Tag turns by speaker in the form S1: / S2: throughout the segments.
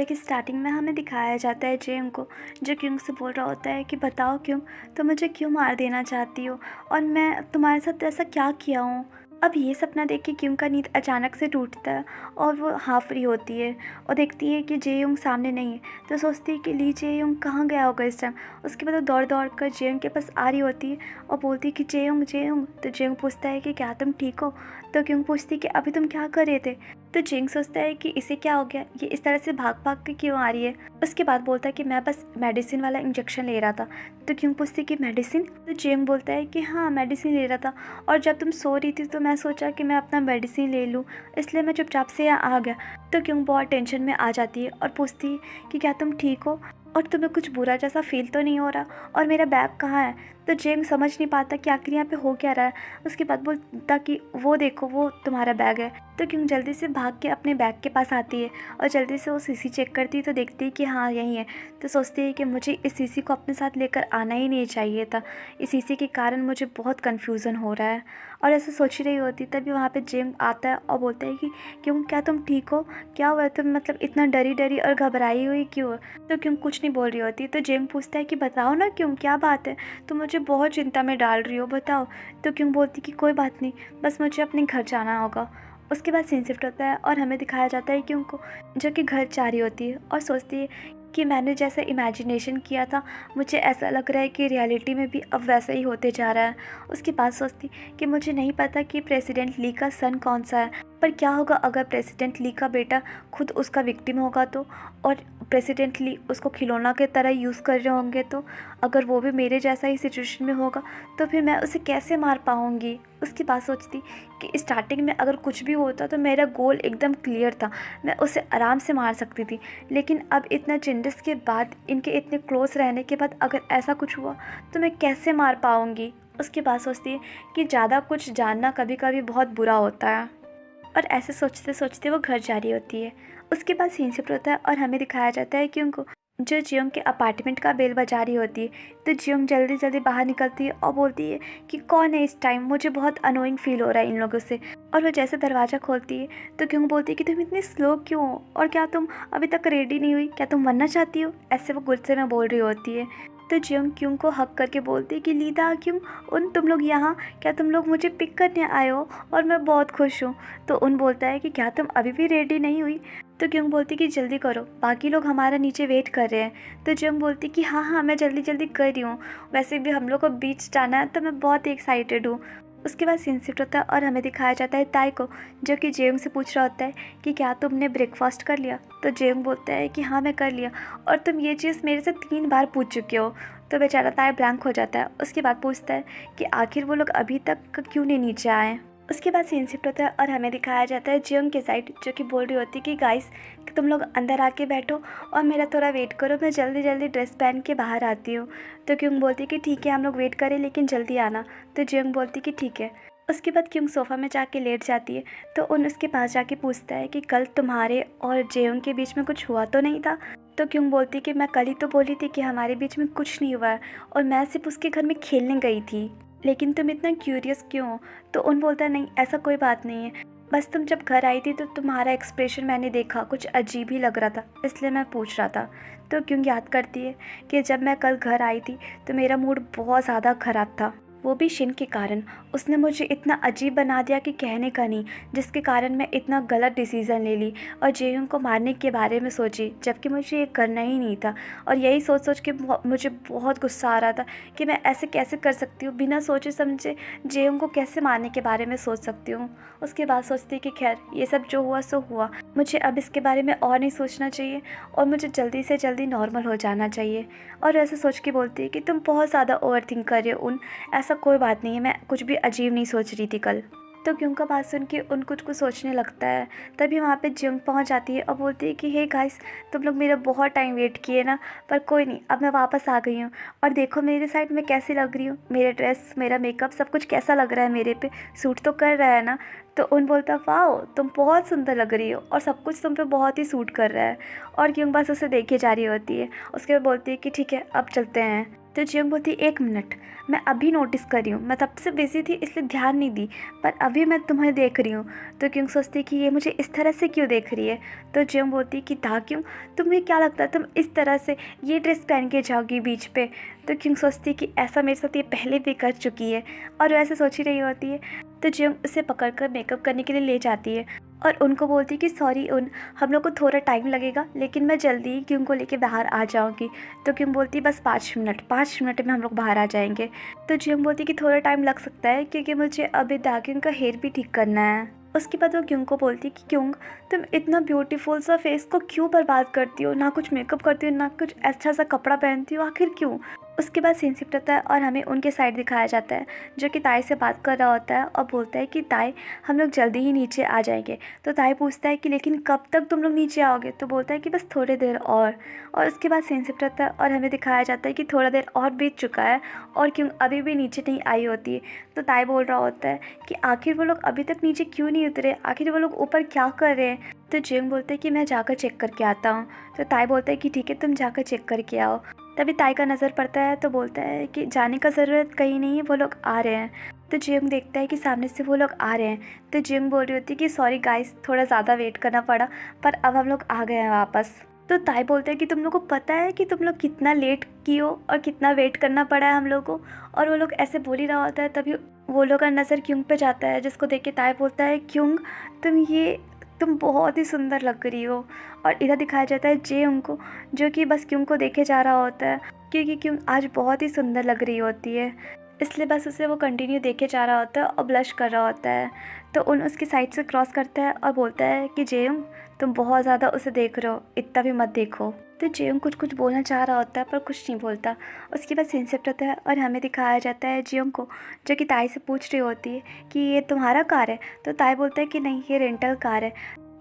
S1: Chapter की starting में हमें दिखाया जाता है जेंग को, जो क्योंग से बोल रहा होता है कि बताओ क्योंग, तुम मुझे क्यों मार देना चाहती हो और मैं तुम्हारे साथ ऐसा क्या किया हूँ। अब ये सपना देख के क्योंग का नींद अचानक से टूटता है और वो हाफ फ्री होती है और देखती है कि जेयोंग सामने नहीं है। तो सोचती है कि ली जेयोंग कहाँ गया होगा इस टाइम। उसके बाद वो दौड़ दौड़ कर जेयोंग के पास आ रही होती है और बोलती है कि जेयोंग जेयोंग। तो जेयोंग पूछता है कि क्या तुम ठीक हो। तो क्योंग पूछती है कि अभी तुम क्या कर रहे थे। तो जेंग सोचता है कि इसे क्या हो गया, ये इस तरह से भाग भाग के क्यों आ रही है। उसके बाद बोलता है कि मैं बस मेडिसिन वाला इंजेक्शन ले रहा था। तो क्यों पूछती कि मेडिसिन। तो जेंग बोलता है कि हाँ मेडिसिन ले रहा था, और जब तुम सो रही थी तो मैं सोचा कि मैं अपना मेडिसिन ले लूँ, इसलिए मैं चुपचाप से यहाँ आ गया। तो क्यों बहुत टेंशन में आ जाती है और पूछती है कि क्या तुम ठीक हो और तुम्हें कुछ बुरा जैसा फील तो नहीं हो रहा, और मेरा बैग कहाँ है। तो जेंग समझ नहीं पाता कि आखिर यहाँ पे हो क्या रहा है। उसके बाद बोलता कि वो देखो वो तुम्हारा बैग है। तो क्यों जल्दी से भाग के अपने बैग के पास आती है और जल्दी से वो सीसी चेक करती है तो देखती है कि हाँ यही है। तो सोचती है कि मुझे इस सीसी को अपने साथ लेकर आना ही नहीं चाहिए था, इस सीसी के कारण मुझे बहुत कन्फ्यूज़न हो रहा है। और ऐसे सोच ही रही होती तभी वहाँ पे जेंग आता है और बोलता है कि क्यों क्या तुम ठीक हो, क्या हुआ तुम मतलब इतना डरी डरी और घबराई हुई क्यों हो। तो क्यों कुछ नहीं बोल रही होती। तो जेंग पूछता है कि बताओ ना क्यों क्या बात है, तुम मुझे बहुत चिंता में डाल रही हो, बताओ। तो क्यों बोलती कि कोई बात नहीं, बस मुझे अपने घर जाना होगा। उसके बाद सीन शिफ्ट होता है और हमें दिखाया जाता है कि उनको जो कि घर जा रही होती है और सोचती है कि मैंने जैसा इमेजिनेशन किया था मुझे ऐसा लग रहा है कि रियलिटी में भी अब वैसा ही होते जा रहा है। उसके बाद सोचती कि मुझे नहीं पता कि प्रेसिडेंट ली का सन कौन सा है, पर क्या होगा अगर प्रेसिडेंट ली का बेटा खुद उसका विक्टिम होगा तो, और प्रेसिडेंट ली उसको खिलौना के तरह यूज़ कर रहे होंगे तो, अगर वो भी मेरे जैसा ही सिचुएशन में होगा तो फिर मैं उसे कैसे मार पाऊँगी। उसकी बात सोचती कि स्टार्टिंग में अगर कुछ भी होता तो मेरा गोल एकदम क्लियर था, मैं उसे आराम से मार सकती थी, लेकिन अब इतना चेंजेस के बाद, इनके इतने क्लोज रहने के बाद अगर ऐसा कुछ हुआ तो मैं कैसे मार पाऊँगी। उसके बाद सोचती है कि ज़्यादा कुछ जानना कभी कभी बहुत बुरा होता है। और ऐसे सोचते सोचते वो घर जा रही होती है। उसके बाद सीन शिफ्ट होता है और हमें दिखाया जाता है कि उनको जो जियोंग के अपार्टमेंट का बेल बजा रही होती है। तो जियोंग जल्दी जल्दी बाहर निकलती है और बोलती है कि कौन है इस टाइम, मुझे बहुत अनोइंग फील हो रहा है इन लोगों से। और वो जैसे दरवाज़ा खोलती है तो क्यों बोलती है कि तुम इतनी स्लो क्यों हो, और क्या तुम अभी तक रेडी नहीं हुई, क्या तुम मरना चाहती हो, ऐसे वो गुस्से में बोल रही होती है। तो जियोंग क्यों को हक करके बोलती है कि लीदा क्यों, उन तुम लोग यहाँ, क्या तुम लोग मुझे पिक करने आए हो, और मैं बहुत खुश हूँ। तो उन बोलता है कि क्या तुम अभी भी रेडी नहीं हुई। तो क्यों बोलती कि जल्दी करो, बाकी लोग हमारा नीचे वेट कर रहे हैं। तो जियोंग बोलती कि हाँ हाँ मैं जल्दी जल्दी कर रही हूँ, वैसे भी हम लोग को बीच जाना है तो मैं बहुत एक्साइटेड हूँ। उसके बाद सीन शिफ्ट होता है और हमें दिखाया जाता है ताई को, जो कि जेयोंग से पूछ रहा होता है कि क्या तुमने ब्रेकफास्ट कर लिया। तो जेयोंग बोलता है कि हाँ मैं कर लिया, और तुम ये चीज़ मेरे से 3 बार पूछ चुके हो। तो बेचारा ताई ब्लैंक हो जाता है। उसके बाद पूछता है कि आखिर वो लोग अभी तक क्यों नहीं नीचे आए। उसके बाद सीन शिफ्ट होता है और हमें दिखाया जाता है जियोंग के साइड, जो कि बोल रही होती है कि गाइस तुम लोग अंदर आके बैठो और मेरा थोड़ा वेट करो, मैं जल्दी जल्दी ड्रेस पहन के बाहर आती हूँ। तो क्योंग बोलती कि ठीक है हम लोग वेट करें लेकिन जल्दी आना। तो जियोंग बोलती कि ठीक है। उसके बाद क्योंग सोफ़ा में जाके लेट जाती है तो उन उसके पास जाके पूछता है कि कल तुम्हारे और जेयोंग के बीच में कुछ हुआ तो नहीं था। तो क्यों बोलती कि मैं कल ही तो बोली थी कि हमारे बीच में कुछ नहीं हुआ है और मैं सिर्फ उसके घर में खेलने गई थी, लेकिन तुम इतना क्यूरियस क्यों हो। तो उन बोलता नहीं ऐसा कोई बात नहीं है, बस तुम जब घर आई थी तो तुम्हारा एक्सप्रेशन मैंने देखा कुछ अजीब ही लग रहा था, इसलिए मैं पूछ रहा था। तो क्यों याद करती है कि जब मैं कल घर आई थी तो मेरा मूड बहुत ज़्यादा ख़राब था, वो भी शिन के कारण। उसने मुझे इतना अजीब बना दिया कि कहने का नहीं, जिसके कारण मैं इतना गलत डिसीज़न ले ली और जेयोंग को मारने के बारे में सोची, जबकि मुझे ये करना ही नहीं था। और यही सोच सोच के मुझे बहुत गुस्सा आ रहा था कि मैं ऐसे कैसे कर सकती हूँ, बिना सोचे समझे जेयोंग को कैसे मारने के बारे में सोच सकती हूँ। उसके बाद सोचती कि खैर ये सब जो हुआ सो हुआ, मुझे अब इसके बारे में और नहीं सोचना चाहिए और मुझे जल्दी से जल्दी नॉर्मल हो जाना चाहिए। और ऐसे सोच के बोलती है कि तुम बहुत ज़्यादा ओवर थिंक कर रहे हो, उन ऐसा कोई बात नहीं है, मैं कुछ भी अजीब नहीं सोच रही थी कल। तो क्यों का बात सुन के उन कुछ सोचने लगता है। तभी वहाँ पे जियोंग पहुँच जाती है और बोलती है कि हे गाइस तुम लोग मेरा बहुत टाइम वेट किए ना, पर कोई नहीं अब मैं वापस आ गई हूँ, और देखो मेरे साइड में कैसी लग रही हूँ, मेरे ड्रेस मेरा मेकअप सब कुछ कैसा लग रहा है मेरे पे, सूट तो कर रहा है ना। तो उन बोलता वाओ तुम बहुत सुंदर लग रही हो और सब कुछ तुम पे बहुत ही सूट कर रहा है। और क्यों बस उसे देखे जा रही होती है। उसके बाद बोलती है कि ठीक है अब चलते हैं। तो जियोंग बोलती 1 मिनट, मैं अभी नोटिस कर रही हूँ, मैं तब से बिज़ी थी इसलिए ध्यान नहीं दी, पर अभी मैं तुम्हें देख रही हूँ। तो क्योंग सोचती कि ये मुझे इस तरह से क्यों देख रही है। तो जियोंग बोलती कि दा क्यों, तुम्हें क्या लगता है तुम इस तरह से ये ड्रेस पहन के जाओगी बीच पे। तो क्योंग सोचती कि ऐसा मेरे साथ ये पहले भी कर चुकी है और वैसे सोच ही रही होती है। तो जियोंग उसे पकड़कर मेकअप करने के लिए ले जाती है और उनको बोलती कि सॉरी हम लोग को थोड़ा टाइम लगेगा, लेकिन मैं जल्दी ही क्यों को लेके बाहर आ जाऊंगी। तो क्यों बोलती बस 5 मिनट में हम लोग बाहर आ जाएंगे। तो जियोंग बोलती कि थोड़ा टाइम लग सकता है क्योंकि मुझे अभी दाक्योंग का हेयर भी ठीक करना है। उसके बाद वो क्योंग को बोलती कि क्योंग, तुम इतना ब्यूटीफुल सा फेस को क्यों बर्बाद करती हो, ना कुछ मेकअप करती हो ना कुछ अच्छा सा कपड़ा पहनती हो, आखिर क्यों। उसके बाद सीन शिफ्ट होता है और हमें उनके साइड दिखाया जाता है जो कि ताई से बात कर रहा होता है और बोलता है कि ताई हम लोग जल्दी ही नीचे आ जाएंगे। तो ताई पूछता है कि लेकिन कब तक तुम लोग नीचे आओगे। तो बोलता है कि बस थोड़ी देर और उसके बाद सीन शिफ्ट होता है और हमें दिखाया जाता है कि थोड़ा देर और बीत चुका है और क्यों अभी भी नीचे नहीं आई होती है। तो ताई बोल रहा होता है कि आखिर वो लोग अभी तक नीचे क्यों नहीं उतरे, आखिर वो लोग ऊपर क्या कर रहे हैं। तो जियोंग बोलते हैं कि मैं जाकर चेक करके आता हूँ। तो ताई बोलता है कि ठीक है तुम जाकर चेक करके आओ। तभी ताई का नज़र पड़ता है तो बोलता है कि जाने का ज़रूरत कहीं नहीं है, वो लोग आ रहे हैं। तो जियोंग देखता है कि सामने से वो लोग आ रहे हैं। तो जियोंग बोल रही होती है कि सॉरी गाइस, थोड़ा ज़्यादा वेट करना पड़ा, पर अब हम लोग आ गए हैं वापस। तो ताई बोलते हैं कि तुम लोग को पता है कि तुम लोग कितना लेट की हो और कितना वेट करना पड़ा है हम लोग को। और वो लोग ऐसे बोल ही रहा होता है तभी वो लोग का नज़र क्योंग पे जाता है, जिसको देख के ताई बोलता है क्योंग तुम बहुत ही सुंदर लग रही हो। और इधर दिखाया जाता है जेयोंग को, जो कि बस क्योंग को देखे जा रहा होता है क्योंकि क्योंग आज बहुत ही सुंदर लग रही होती है, इसलिए बस उसे वो कंटिन्यू देखे जा रहा होता है और ब्लश कर रहा होता है। तो उसकी साइड से क्रॉस करता है और बोलता है कि जेयोंग तुम बहुत ज़्यादा उसे देख रहे हो, इतना भी मत देखो। तो जेयोंग कुछ बोलना चाह रहा होता है पर कुछ नहीं बोलता। उसके बाद सीन शिफ्ट होता है और हमें दिखाया जाता है जेयोंग को, जो कि ताई से पूछ रही होती है कि ये तुम्हारा कार है। तो ताई बोलता है कि नहीं, ये रेंटल कार है।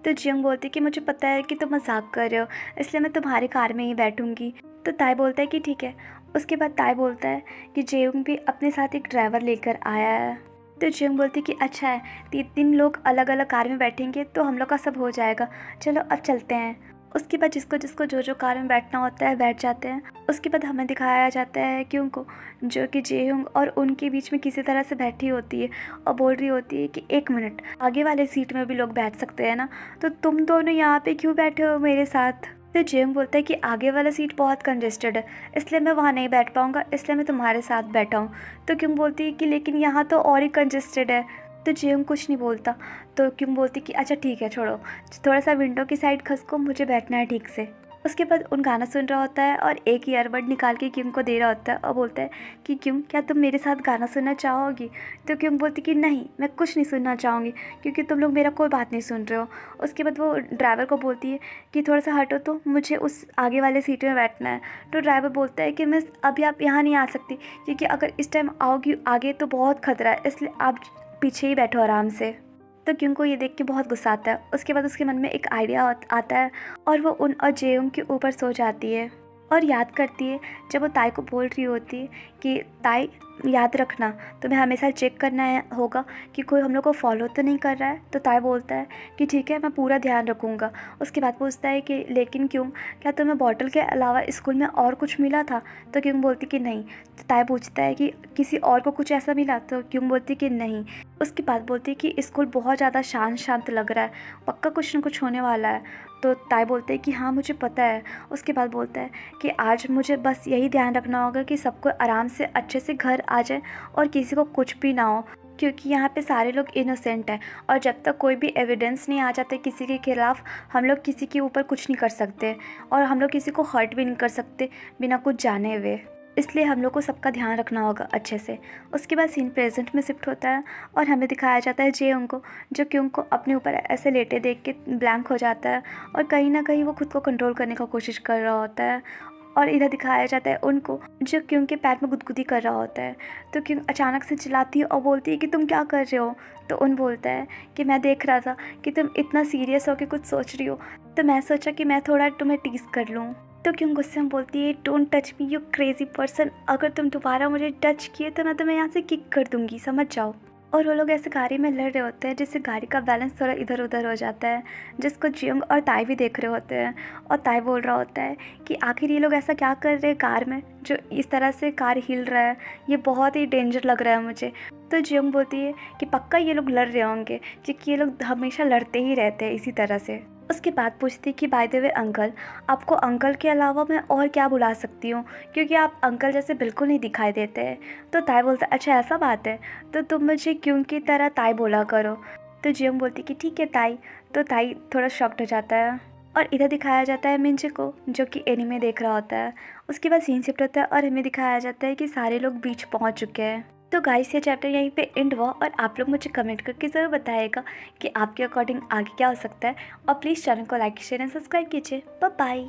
S1: तो जियोंग बोलती है कि मुझे पता है कि तुम मजाक कर रहे हो, इसलिए मैं तुम्हारी कार में ही बैठूंगी। तो ताई बोलता है कि ठीक है। उसके बाद ताई बोलता है कि जेयोंग भी अपने साथ एक ड्राइवर लेकर आया है। तो जियोंग बोलती है कि अच्छा है, 3 लोग अलग अलग कार में बैठेंगे तो हम लोग का सब हो जाएगा, चलो अब चलते हैं। उसके बाद जिसको जिसको जो कार में बैठना होता है बैठ जाते हैं। उसके बाद हमें दिखाया जाता है क्योंग को, जो कि जेयोंग और उनके बीच में किसी तरह से बैठी होती है और बोल रही होती है कि 1 मिनट, आगे वाले सीट में भी लोग बैठ सकते हैं ना, तो तुम दोनों यहाँ पे क्यों बैठे हो मेरे साथ। तो जेयोंग बोलता है कि आगे वाला सीट बहुत कंजेस्टेड है, इसलिए मैं वहाँ नहीं बैठ पाऊँगा, इसलिए मैं तुम्हारे साथ बैठा हूँ। तो क्यों बोलती है कि लेकिन यहाँ तो और ही कंजेस्टेड है। तो जेयोंग कुछ नहीं बोलता। तो क्यों बोलती कि अच्छा ठीक है छोड़ो, थोड़ा सा विंडो की साइड खसको, मुझे बैठना है ठीक से। उसके बाद उन गाना सुन रहा होता है और एक ईयरबड निकाल के क्यों को दे रहा होता है और बोलता है कि क्यों, क्या तुम मेरे साथ गाना सुनना चाहोगी। तो क्यों बोलती कि नहीं, मैं कुछ नहीं सुनना चाहूँगी क्योंकि तुम लोग मेरा कोई बात नहीं सुन रहे हो। उसके बाद वो ड्राइवर को बोलती है कि थोड़ा सा हटो, तो मुझे उस आगे वाले सीट में बैठना है। तो ड्राइवर बोलता है कि मैं अभी आप यहाँ नहीं आ सकती क्योंकि अगर इस टाइम आओगी आगे तो बहुत खतरा है, इसलिए आप पीछे ही बैठो आराम से। तो क्यों को ये देख के बहुत गुस्सा आता है। उसके बाद उसके मन में एक आइडिया आता है और वो उन और जेयोंग के ऊपर सो जाती है और याद करती है जब वो ताई को बोल रही होती है कि ताई याद रखना, तुम्हें हमेशा चेक करना होगा कि कोई हम लोग को फॉलो तो नहीं कर रहा है। तो ताई बोलता है कि ठीक है, मैं पूरा ध्यान रखूँगा। उसके बाद पूछता है कि लेकिन क्यों, क्या तुम्हें बॉटल के अलावा स्कूल में और कुछ मिला था। तो क्यों बोलती कि नहीं। तो ताई पूछता है कि किसी और को कुछ ऐसा मिला। तो क्यों बोलती कि नहीं। उसके बाद बोलती है कि स्कूल बहुत ज़्यादा शांत शांत लग रहा है, पक्का कुछ ना कुछ होने वाला है। तो ताई बोलते हैं कि हाँ मुझे पता है। उसके बाद बोलता है कि आज मुझे बस यही ध्यान रखना होगा कि सबको आराम से अच्छे से घर आ जाए और किसी को कुछ भी ना हो, क्योंकि यहाँ पे सारे लोग इनोसेंट हैं और जब तक कोई भी एविडेंस नहीं आ जाते किसी के खिलाफ, हम लोग किसी के ऊपर कुछ नहीं कर सकते और हम लोग किसी को हर्ट भी नहीं कर सकते बिना कुछ जाने हुए, इसलिए हम लोग को सबका ध्यान रखना होगा अच्छे से। उसके बाद सीन प्रेजेंट में शिफ्ट होता है और हमें दिखाया जाता है जेयोंग को, जो क्योंग को अपने ऊपर ऐसे लेटे देख के ब्लैंक हो जाता है और कहीं ना कहीं वो खुद को कंट्रोल करने का कोशिश कर रहा होता है। और इधर दिखाया जाता है उनको, जो क्योंग के पैर में गुदगुदी कर रहा होता है। तो क्योंग अचानक से चिल्लाती है और बोलती है कि तुम क्या कर रहे हो। तो उन बोलता है कि मैं देख रहा था कि तुम इतना सीरियस हो के कुछ सोच रही हो, तो मैं सोचा कि मैं थोड़ा तुम्हें टीज कर लूँ। तो क्यों गुस्से में बोलती है don't touch me you crazy person, अगर तुम दोबारा मुझे टच किए तो मैं तुम्हें यहाँ से किक कर दूंगी, समझ जाओ। और वो लोग ऐसे गाड़ी में लड़ रहे होते हैं जिससे गाड़ी का बैलेंस थोड़ा इधर उधर हो जाता है, जिसको जियोंग और ताई भी देख रहे होते हैं। और ताई बोल रहा होता है कि आखिर ये लोग ऐसा क्या कर रहे हैं कार में जो इस तरह से कार हिल रहा है, ये बहुत ही डेंजर लग रहा है मुझे। तो जियोंग बोलती है कि पक्का ये लोग लड़ रहे होंगे, क्योंकि ये लोग हमेशा लड़ते ही रहते हैं इसी तरह से। उसके बाद पूछती कि बाय द वे अंकल, आपको अंकल के अलावा मैं और क्या बुला सकती हूँ, क्योंकि आप अंकल जैसे बिल्कुल नहीं दिखाई देते हैं। तो ताई बोलता अच्छा ऐसा बात है, तो तुम मुझे क्यों की तरह ताई बोला करो। तो जियोंग बोलती कि ठीक है ताई। तो ताई थोड़ा शॉक्ड हो जाता है। और इधर दिखाया जाता है मिंजे को, जो कि एनीमे देख रहा होता है। उसके बाद सीन शिफ्ट होता है और हमें दिखाया जाता है कि सारे लोग बीच पहुंच चुके हैं। तो गाइस ये चैप्टर यहीं पे एंड हुआ और आप लोग मुझे कमेंट करके ज़रूर बताइएगा कि आपके अकॉर्डिंग आगे क्या हो सकता है। और प्लीज़ चैनल को लाइक शेयर एंड सब्सक्राइब कीजिए। Bye bye.